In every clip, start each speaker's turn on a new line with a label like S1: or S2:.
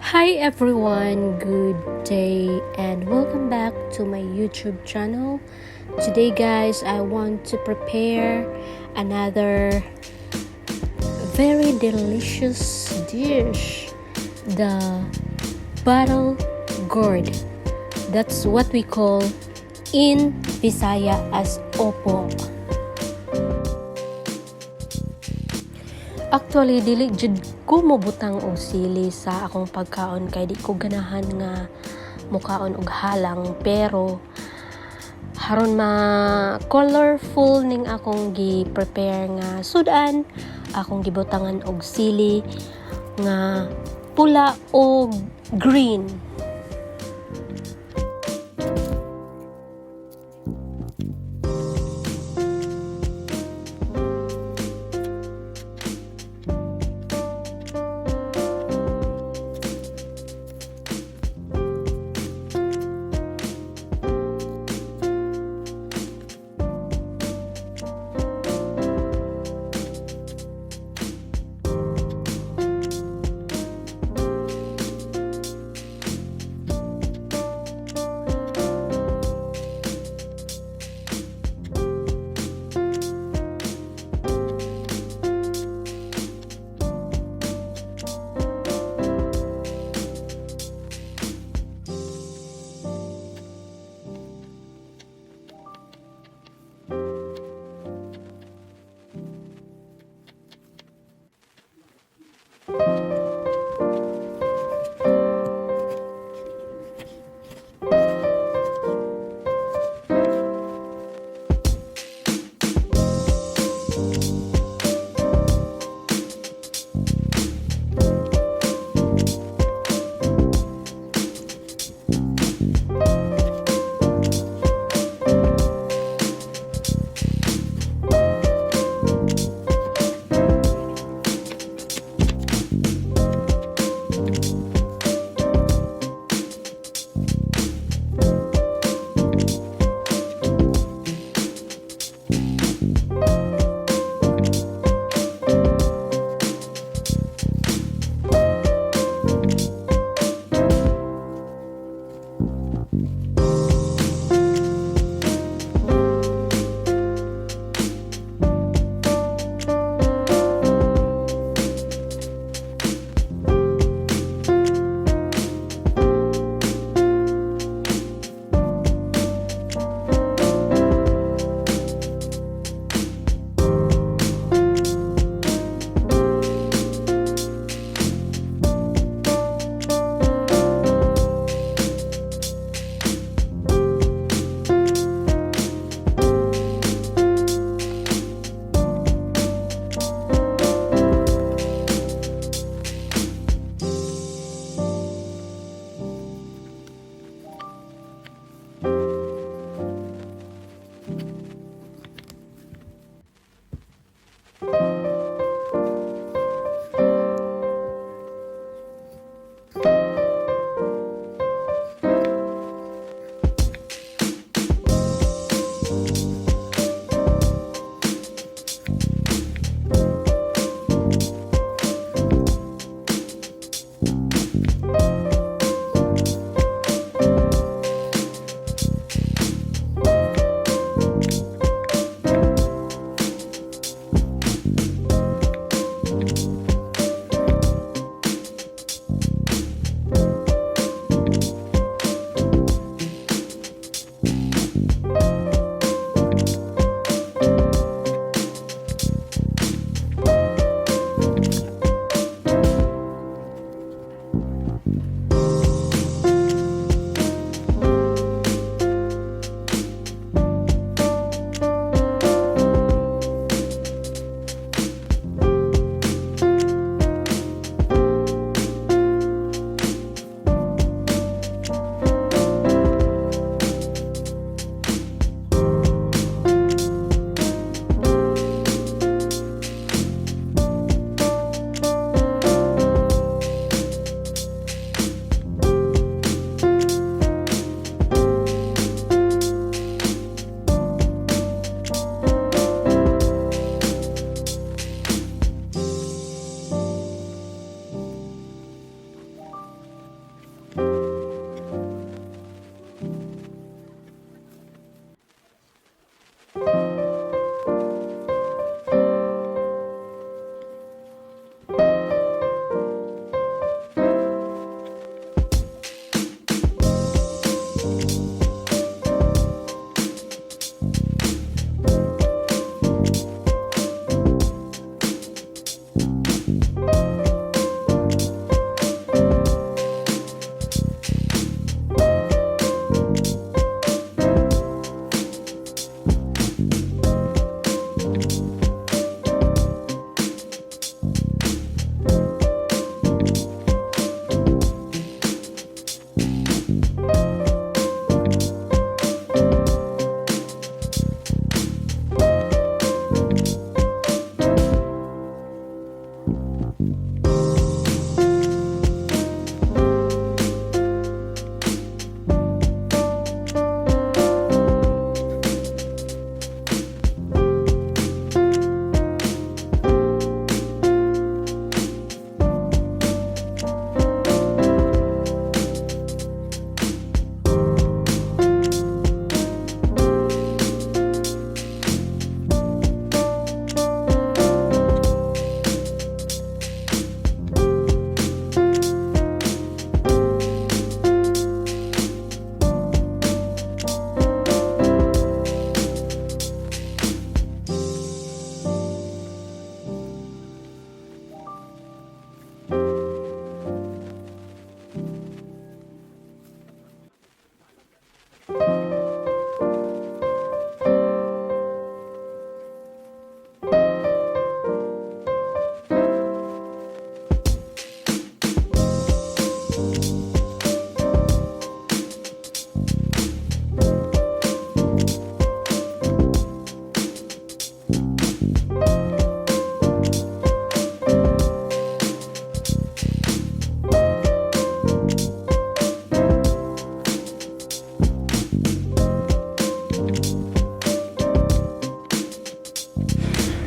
S1: Hi everyone, good day and welcome back to my YouTube channel. Today guys, I want to prepare another very delicious dish, the bottle gourd. That's what we call in Visaya as opo. Actually, dili jud ko mobutang og sili sa akong pagkaon kay di ko ganahan nga mukaon og halang, pero haron colorful ning akong gi-prepare nga sudan, akong gibutangan og sili nga pula o green.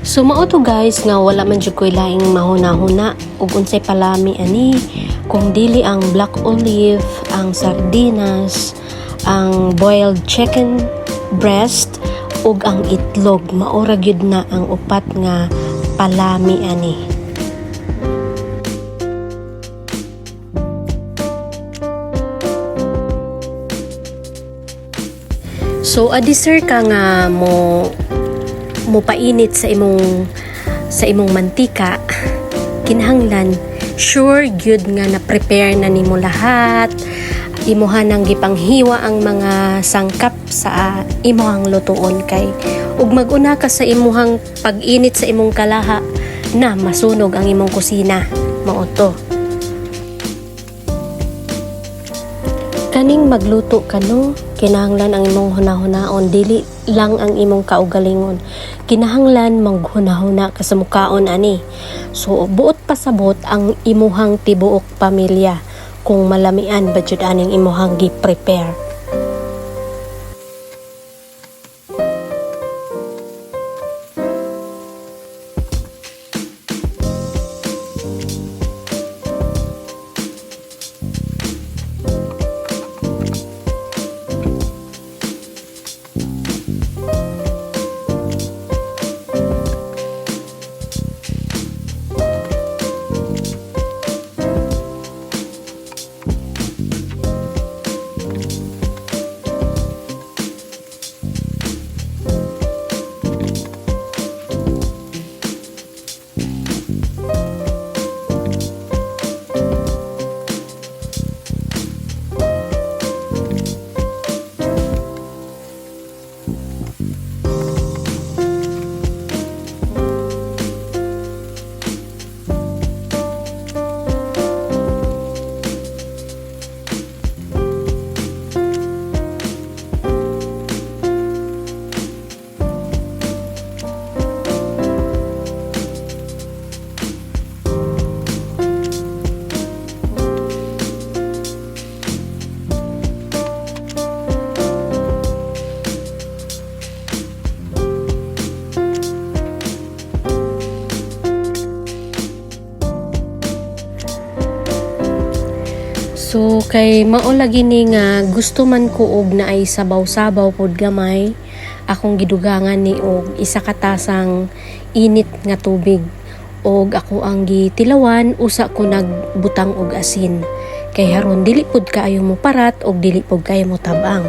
S1: So mao to guys nga wala man jud koy laing mahuna-huna ug unsay palami ani kung dili ang black olive, ang sardinas, ang boiled chicken breast ug ang itlog. Maura gyud na ang upat nga palami ani. So adisir ka nga mo painit sa imong mantika, kinahanglan sure gyud nga na prepare na nimo lahat, imuha nang gipanghiwa ang mga sangkap sa imuhang lutuon kay ug mag-una ka sa imuhang pag-init sa imong kalaha na masunog ang imong kusina. Mao to. Kaning magluto ka no, kinahanglan ang imong hunahunaon, dili lang ang imong kaugalingon. Kinahanglan maghunahuna ka sa mukaon ani. So buot pasabot ang imuhang tibuok pamilya kung malamian ba jud aning imuhang gi-prepare. So kay mao lagi ni nga gusto man ko og na ay sabaw-sabaw pod gamay, akong gidugangan ni og isa ka tasang init nga tubig. Og ako ang gitilawan usa ko nagbutang og asin. Kay haron dili pod kaayo mo parat og dili pod kaayo mo tabang.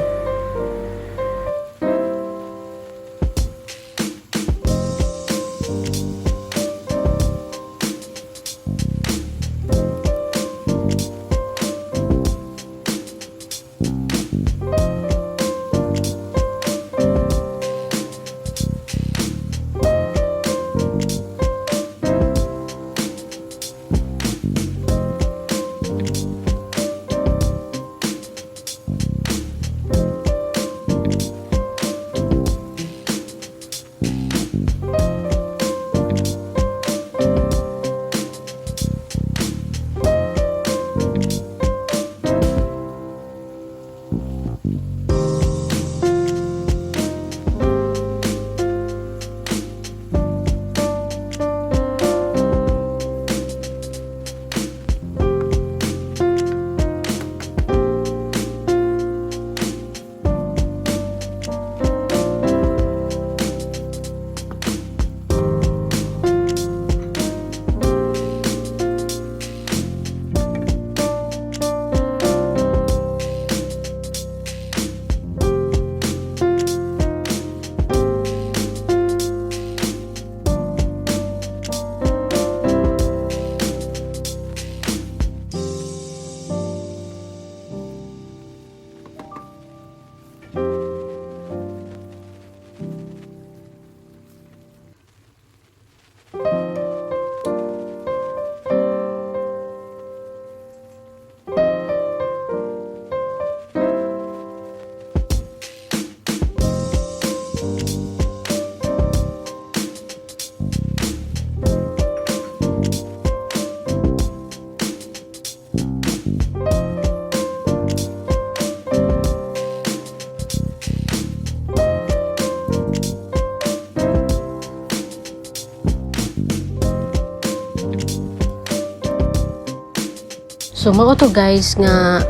S1: So mao to guys nga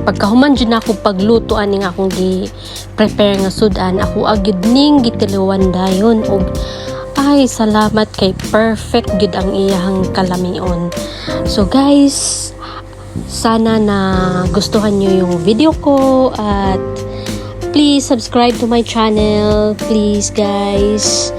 S1: pagkahuman jud nako pagluto ani nga akong gi-prepare nga sudan, ako agud ning gitiluwan dayon og ay salamat kay perfect gud ang iyang kalamion. So guys, sana na gustuhan nyo yung video ko at please subscribe to my channel, please guys.